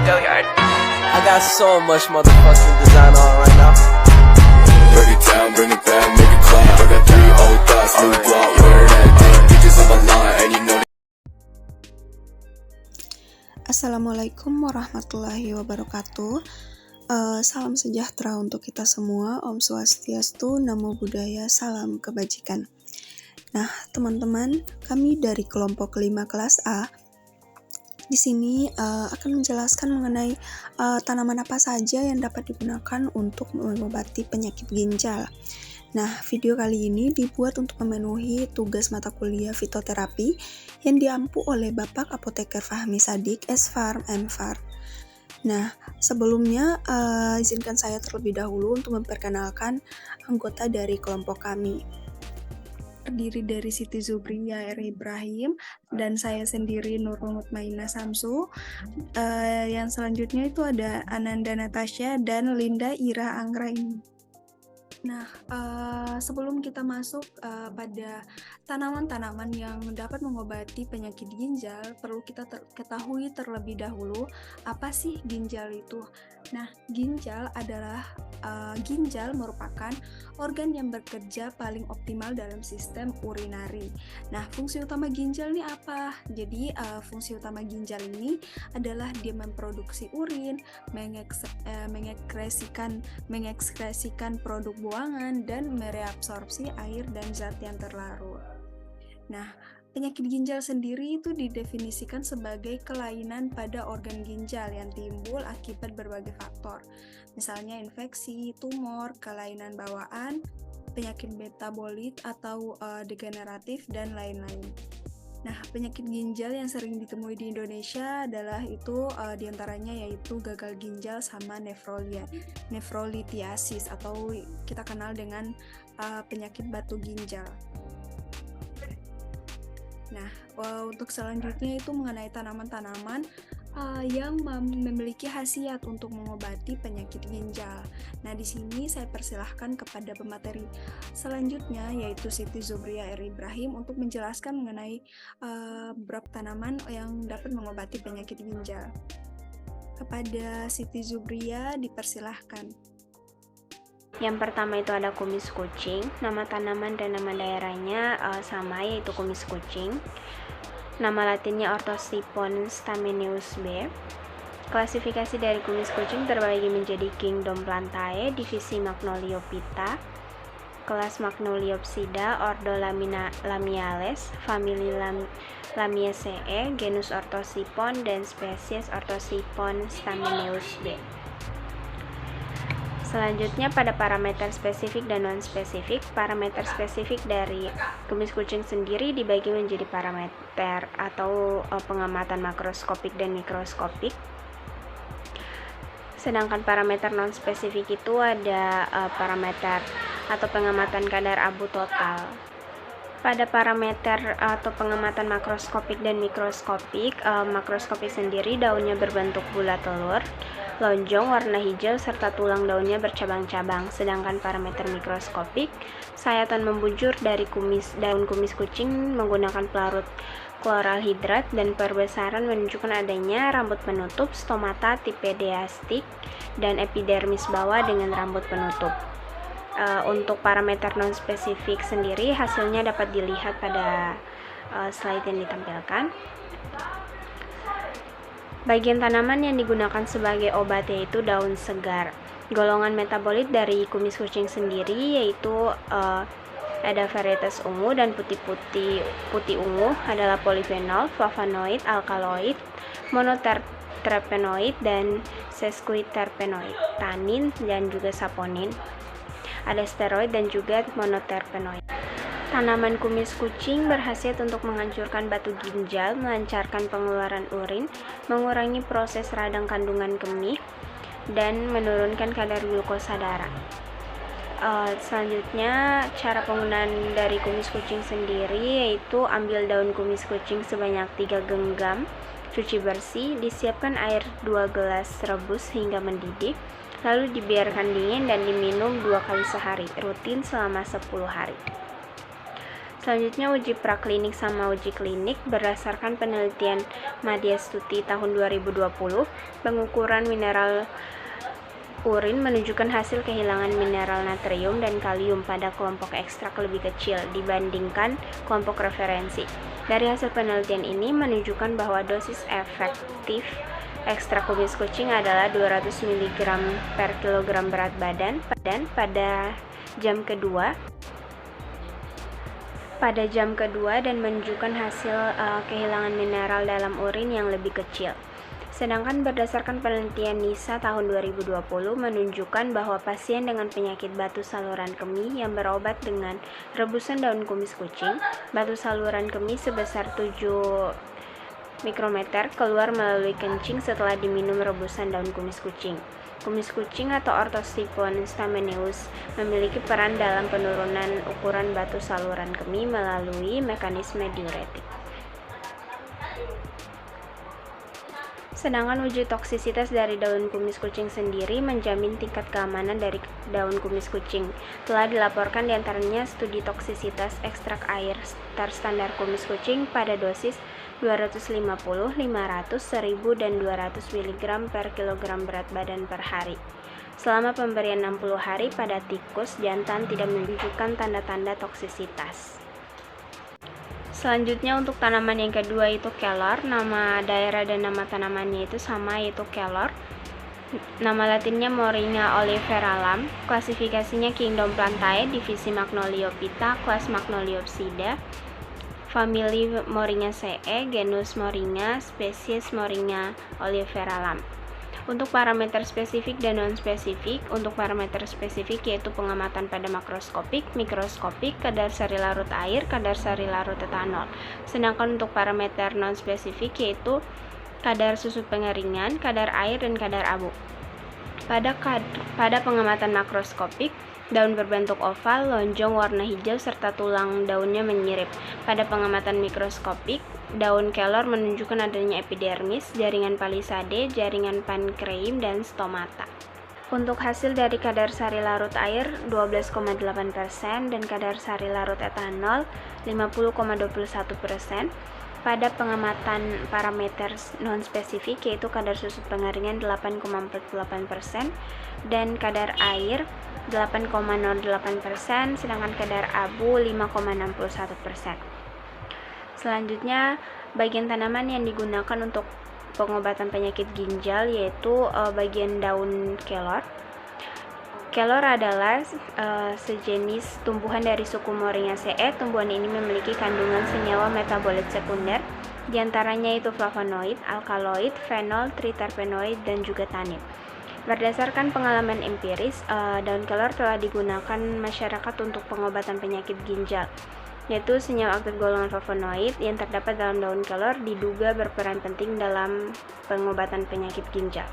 I got so much motherfucking design on right now. Break it down, bring it back, make it clap. I got 3 old thoughts, new block, where that day. Bitches on my line, and you know. Assalamualaikum warahmatullahi wabarakatuh. Salam sejahtera untuk kita semua. Om Swastiastu, Namo Buddhaya, salam kebajikan. Nah, teman-teman, kami dari kelompok 5 kelas A di sini akan menjelaskan mengenai tanaman apa saja yang dapat digunakan untuk mengobati penyakit ginjal. Nah, video kali ini dibuat untuk memenuhi tugas mata kuliah fitoterapi yang diampu oleh Bapak Apoteker Fahmi Sadik, S.Pharm, M.Pharm. Nah, sebelumnya izinkan saya terlebih dahulu untuk memperkenalkan anggota dari kelompok kami. Terdiri dari Siti Zubria R. Ibrahim dan saya sendiri Nurul Mutmainah Samsu. Yang selanjutnya itu ada Ananda Natasha dan Linda Ira Anggraini. Nah, sebelum kita masuk pada tanaman-tanaman yang dapat mengobati penyakit ginjal, perlu kita ketahui terlebih dahulu apa sih ginjal itu. Nah, ginjal merupakan organ yang bekerja paling optimal dalam sistem urinari. Nah, fungsi utama ginjal ini apa? Jadi, fungsi utama ginjal ini adalah dia memproduksi urin, mengekskresikan produk buangan, dan mereabsorpsi air dan zat yang terlarut. Nah, penyakit ginjal sendiri itu didefinisikan sebagai kelainan pada organ ginjal yang timbul akibat berbagai faktor. Misalnya infeksi, tumor, kelainan bawaan, penyakit metabolit atau degeneratif, dan lain-lain. Nah, penyakit ginjal yang sering ditemui di Indonesia adalah itu diantaranya yaitu gagal ginjal sama nefrolitiasis atau kita kenal dengan penyakit batu ginjal. Nah, untuk selanjutnya itu mengenai tanaman-tanaman yang memiliki khasiat untuk mengobati penyakit ginjal. Nah, di sini saya persilahkan kepada pemateri selanjutnya yaitu Siti Zubria R. Ibrahim untuk menjelaskan mengenai beberapa tanaman yang dapat mengobati penyakit ginjal. Kepada Siti Zubria dipersilahkan. Yang pertama itu ada kumis kucing. Nama tanaman dan nama daerahnya sama, yaitu kumis kucing. Nama latinnya Orthosipon stameneus B. Klasifikasi dari kumis kucing terbagi menjadi kingdom Plantae, divisi Magnoliophyta, kelas Magnoliopsida, ordo Lamiales, famili Lamiaceae, genus Orthosipon, dan spesies Orthosipon stameneus B. Selanjutnya pada parameter spesifik dan non-spesifik. Parameter spesifik dari kumis kucing sendiri dibagi menjadi parameter atau pengamatan makroskopik dan mikroskopik. Sedangkan parameter non-spesifik itu ada parameter atau pengamatan kadar abu total. Pada parameter atau pengamatan makroskopik dan mikroskopik, makroskopik sendiri daunnya berbentuk bulat telur, lonjong, warna hijau, serta tulang daunnya bercabang-cabang. Sedangkan parameter mikroskopik, sayatan membujur dari daun kumis kucing menggunakan pelarut chloral hidrat, dan perbesaran menunjukkan adanya rambut penutup, stomata tipe diastik, dan epidermis bawah dengan rambut penutup. Untuk parameter non-spesifik sendiri, hasilnya dapat dilihat pada slide yang ditampilkan. Bagian tanaman yang digunakan sebagai obat yaitu daun segar. Golongan metabolit dari kumis kucing sendiri yaitu ada varietas ungu dan putih ungu adalah polifenol, flavonoid, alkaloid, monoterpenoid, dan sesquiterpenoid, tanin, dan juga saponin. Ada steroid dan juga monoterpenoid. Tanaman kumis kucing berkhasiat untuk menghancurkan batu ginjal, melancarkan pengeluaran urin, mengurangi proses radang kandungan kemih, dan menurunkan kadar glukosa darah. Selanjutnya, cara penggunaan dari kumis kucing sendiri yaitu ambil daun kumis kucing sebanyak 3 genggam, cuci bersih, disiapkan air 2 gelas rebus hingga mendidih, lalu dibiarkan dingin dan diminum 2 kali sehari, rutin selama 10 hari. Selanjutnya uji praklinik sama uji klinik. Berdasarkan penelitian Madya Stuti tahun 2020, pengukuran mineral urin menunjukkan hasil kehilangan mineral natrium dan kalium pada kelompok ekstrak lebih kecil dibandingkan kelompok referensi. Dari hasil penelitian ini menunjukkan bahwa dosis efektif ekstrak kumis kucing adalah 200 mg per kilogram berat badan pada jam kedua dan menunjukkan hasil kehilangan mineral dalam urin yang lebih kecil. Sedangkan berdasarkan penelitian NISA tahun 2020 menunjukkan bahwa pasien dengan penyakit batu saluran kemih yang berobat dengan rebusan daun kumis kucing, batu saluran kemih sebesar 7 mikrometer keluar melalui kencing setelah diminum rebusan daun kumis kucing. Kumis kucing atau Orthosipon stameneus memiliki peran dalam penurunan ukuran batu saluran kemih melalui mekanisme diuretik. Sedangkan uji toksisitas dari daun kumis kucing sendiri menjamin tingkat keamanan dari daun kumis kucing. Telah dilaporkan diantaranya studi toksisitas ekstrak air terstandar kumis kucing pada dosis 250, 500, 1000, dan 200 mg per kilogram berat badan per hari. Selama pemberian 60 hari pada tikus jantan tidak menunjukkan tanda-tanda toksisitas. Selanjutnya untuk tanaman yang kedua itu kelor. Nama daerah dan nama tanamannya itu sama, yaitu kelor. Nama latinnya Moringa oliveralam. Klasifikasinya Kingdom Plantae, divisi Magnoliophyta, kelas Magnoliopsida, famili Moringaceae, genus Moringa, spesies Moringa oliveralam. Untuk parameter spesifik dan non-spesifik, untuk parameter spesifik yaitu pengamatan pada makroskopik, mikroskopik, kadar sari larut air, kadar sari larut etanol. Sedangkan untuk parameter non-spesifik yaitu kadar susu pengeringan, kadar air, dan kadar abu. Pada pengamatan makroskopik, daun berbentuk oval, lonjong, warna hijau, serta tulang daunnya menyirip. Pada pengamatan mikroskopik, daun kelor menunjukkan adanya epidermis, jaringan palisade, jaringan pankreim, dan stomata. Untuk hasil dari kadar sari larut air 12,8% dan kadar sari larut etanol 50,21%. Pada pengamatan parameter non-spesifik yaitu kadar susu pengeringan 8,48% dan kadar air 8,08%, sedangkan kadar abu 5,61%. Selanjutnya, bagian tanaman yang digunakan untuk pengobatan penyakit ginjal yaitu bagian daun kelor. Kelor adalah sejenis tumbuhan dari suku Moringaceae. Tumbuhan ini memiliki kandungan senyawa metabolit sekunder, diantaranya itu flavonoid, alkaloid, fenol, triterpenoid, dan juga tanin. Berdasarkan pengalaman empiris, daun kelor telah digunakan masyarakat untuk pengobatan penyakit ginjal, yaitu senyawa aktif golongan flavonoid yang terdapat dalam daun kelor diduga berperan penting dalam pengobatan penyakit ginjal.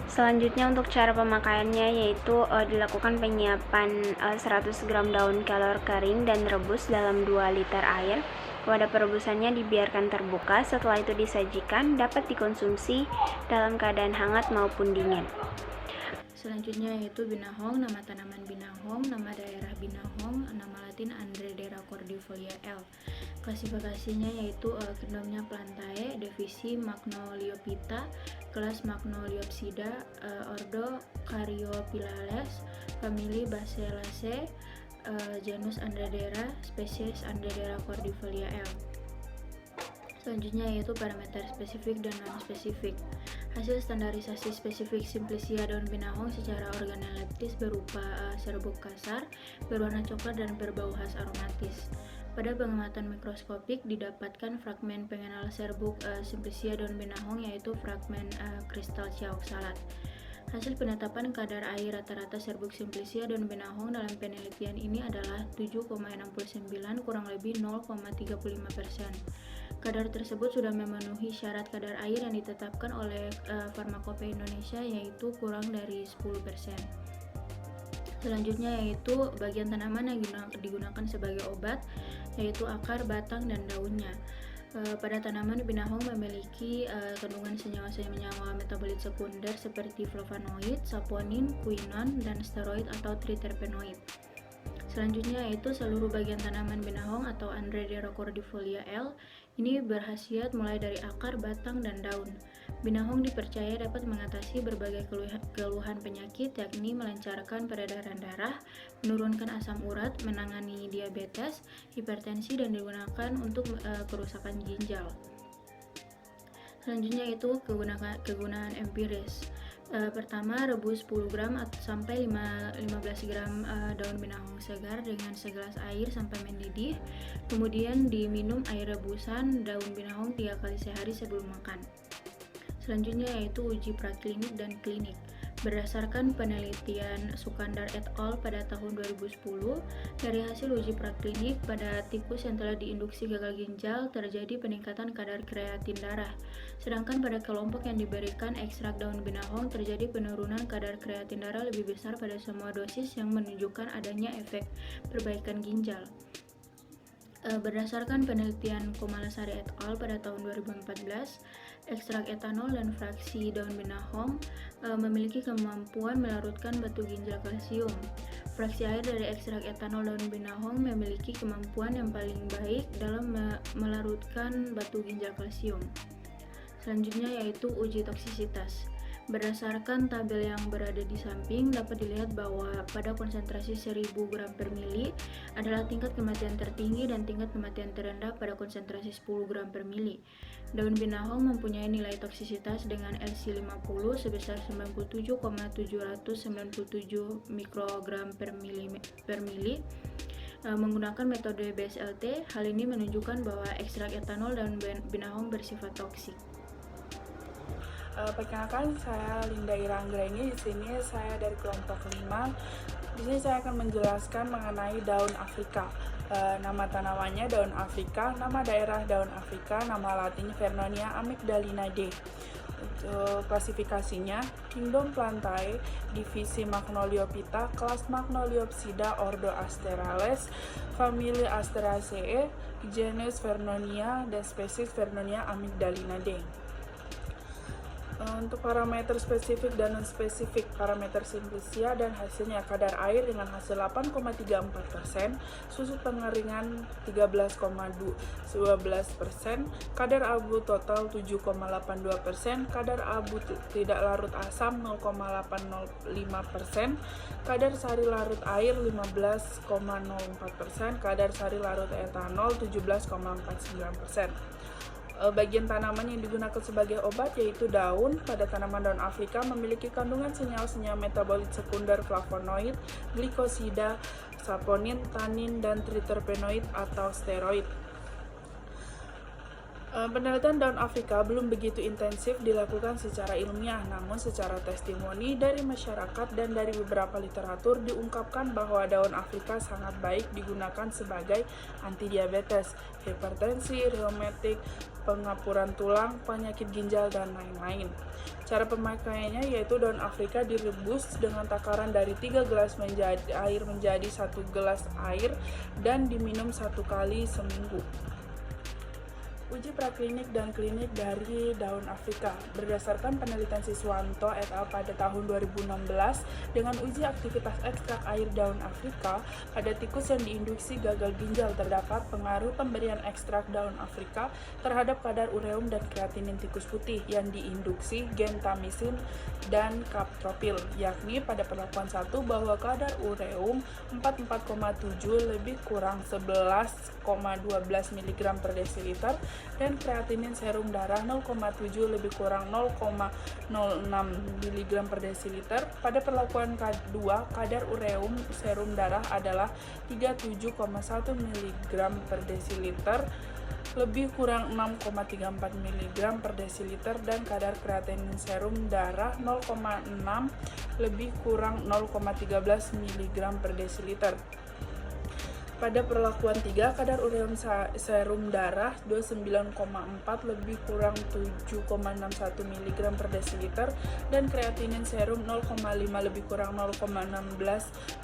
Selanjutnya untuk cara pemakaiannya yaitu dilakukan penyiapan 100 gram daun kelor kering dan rebus dalam 2 liter air. Wadah perebusannya dibiarkan terbuka, setelah itu disajikan, dapat dikonsumsi dalam keadaan hangat maupun dingin. Selanjutnya yaitu binahong. Nama tanaman binahong, nama daerah binahong, nama latin Andredera cordifolia L. Klasifikasinya yaitu Kingdomnya Plantae, divisi Magnoliophyta, kelas Magnoliopsida, ordo Caryophyllales, famili Basellaceae, genus Andredera, spesies Andredera cordifolia L. Selanjutnya yaitu parameter spesifik dan non-spesifik. Hasil standarisasi spesifik simplicia daun binahong secara organoleptis berupa serbuk kasar, berwarna coklat, dan berbau khas aromatis. Pada pengamatan mikroskopik didapatkan fragmen pengenal serbuk simplicia daun binahong yaitu fragmen kristal ciaoxalat. Hasil penetapan kadar air rata-rata serbuk simplicia daun binahong dalam penelitian ini adalah 7,69 kurang lebih 0,35%. Kadar tersebut sudah memenuhi syarat kadar air yang ditetapkan oleh Farmakopeia Indonesia yaitu kurang dari 10%. Selanjutnya yaitu bagian tanaman yang digunakan sebagai obat yaitu akar, batang, dan daunnya. Pada tanaman binahong memiliki kandungan senyawa-senyawa metabolit sekunder seperti flavonoid, saponin, quinone, dan steroid atau triterpenoid. Selanjutnya yaitu seluruh bagian tanaman binahong atau Andredera cordifolia L. Ini berkhasiat mulai dari akar, batang, dan daun. Binahong dipercaya dapat mengatasi berbagai keluhan penyakit, yakni melancarkan peredaran darah, menurunkan asam urat, menangani diabetes, hipertensi, dan digunakan untuk kerusakan ginjal. Selanjutnya itu kegunaan empiris. Pertama, rebus 10 gram sampai 15 gram daun binahong segar dengan segelas air sampai mendidih. Kemudian diminum air rebusan daun binahong 3 kali sehari sebelum makan. Selanjutnya yaitu uji praklinik dan klinik. Berdasarkan penelitian Sukandar et al. Pada tahun 2010, dari hasil uji praklinik pada tikus yang telah diinduksi gagal ginjal terjadi peningkatan kadar kreatin darah. Sedangkan pada kelompok yang diberikan ekstrak daun binahong terjadi penurunan kadar kreatin darah lebih besar pada semua dosis yang menunjukkan adanya efek perbaikan ginjal. Berdasarkan penelitian Komalasari et al. Pada tahun 2014, ekstrak etanol dan fraksi daun binahong memiliki kemampuan melarutkan batu ginjal kalsium. Fraksi air dari ekstrak etanol daun binahong memiliki kemampuan yang paling baik dalam melarutkan batu ginjal kalsium. Selanjutnya yaitu uji toksisitas. Berdasarkan tabel yang berada di samping, dapat dilihat bahwa pada konsentrasi 1000 gram per mili adalah tingkat kematian tertinggi dan tingkat kematian terendah pada konsentrasi 10 gram per mili. Daun binahong mempunyai nilai toksisitas dengan LC50 sebesar 97,797 mikrogram per mili. Menggunakan metode BSLT, hal ini menunjukkan bahwa ekstrak etanol daun binahong bersifat toksik. Perkenalkan, saya Linda Ira Anggraini. Di sini saya dari kelompok 5. Di sini saya akan menjelaskan mengenai daun Afrika. Nama tanamannya daun Afrika, nama daerah daun Afrika, nama latinnya Vernonia amygdalinae. Untuk klasifikasinya, Kingdom Plantae, divisi Magnoliophyta, kelas Magnoliopsida, ordo Asterales, famili Asteraceae, genus Vernonia, dan spesies Vernonia amygdalinae. Untuk parameter spesifik dan non-spesifik, parameter simplisia dan hasilnya kadar air dengan hasil 8,34%, susu pengeringan 13,12%, kadar abu total 7,82%, kadar abu tidak larut asam 0,805%, kadar sari larut air 15,04%, kadar sari larut etanol 17,49%. Bagian tanaman yang digunakan sebagai obat yaitu daun. Pada tanaman daun Afrika memiliki kandungan senyawa-senyawa metabolit sekunder flavonoid, glikosida, saponin, tanin, dan triterpenoid atau steroid. Penelitian daun Afrika belum begitu intensif dilakukan secara ilmiah, namun secara testimoni dari masyarakat dan dari beberapa literatur diungkapkan bahwa daun Afrika sangat baik digunakan sebagai antidiabetes, hipertensi, reumatik, pengapuran tulang, penyakit ginjal, dan lain-lain. Cara pemakaiannya yaitu daun Afrika direbus dengan takaran dari 3 gelas air menjadi 1 gelas air dan diminum 1 kali seminggu. Uji praklinik dan klinik dari daun Afrika. Berdasarkan penelitian Siswanto et al. Pada tahun 2016 dengan uji aktivitas ekstrak air daun Afrika pada tikus yang diinduksi gagal ginjal, terdapat pengaruh pemberian ekstrak daun Afrika terhadap kadar ureum dan kreatinin tikus putih yang diinduksi gentamisin dan kaptropil, yakni pada perlakuan 1 bahwa kadar ureum 44,7 lebih kurang 11,12 mg per desiliter dan kreatinin serum darah 0,7 lebih kurang 0,06 mg per desiliter. Pada perlakuan kedua, kadar ureum serum darah adalah 37,1 mg per desiliter lebih kurang 6,34 mg per desiliter dan kadar kreatinin serum darah 0,6 lebih kurang 0,13 mg per desiliter. Pada perlakuan 3, kadar ureum serum darah 29,4 lebih kurang 7,61 mg per desiliter dan kreatinin serum 0,5 lebih kurang 0,16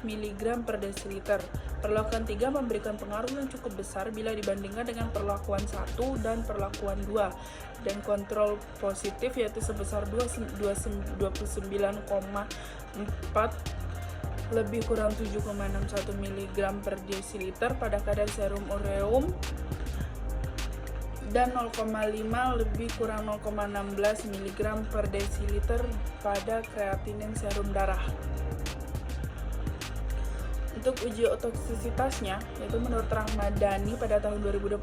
mg per desiliter. Perlakuan 3 memberikan pengaruh yang cukup besar bila dibandingkan dengan perlakuan 1 dan perlakuan 2 dan kontrol positif yaitu sebesar 29,4 lebih kurang 7,61 mg per desiliter pada kadar serum ureum dan 0,5 lebih kurang 0,16 mg per desiliter pada kreatinin serum darah. Untuk uji toksisitasnya, yaitu menurut Rahmadani pada tahun 2021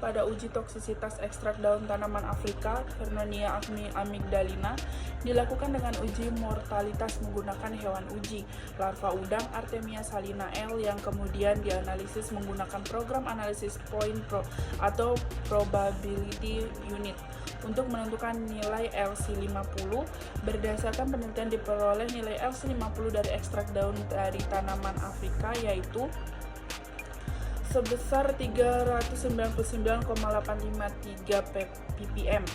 pada uji toksisitas ekstrak daun tanaman Afrika Vernonia amygdalina dilakukan dengan uji mortalitas menggunakan hewan uji larva udang Artemia salina L yang kemudian dianalisis menggunakan program analisis point atau probability unit untuk menentukan nilai LC50. Berdasarkan penelitian diperoleh nilai LC50 dari ekstrak daun dari tanaman Afrika yaitu sebesar 399,853 ppm.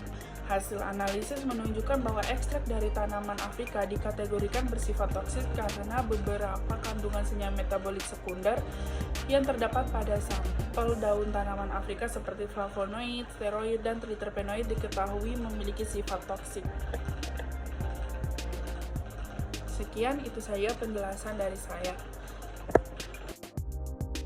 Hasil analisis menunjukkan bahwa ekstrak dari tanaman Afrika dikategorikan bersifat toksik karena beberapa kandungan senyawa metabolit sekunder yang terdapat pada sampel daun tanaman Afrika seperti flavonoid, steroid, dan triterpenoid diketahui memiliki sifat toksik. Sekian itu saja penjelasan dari saya.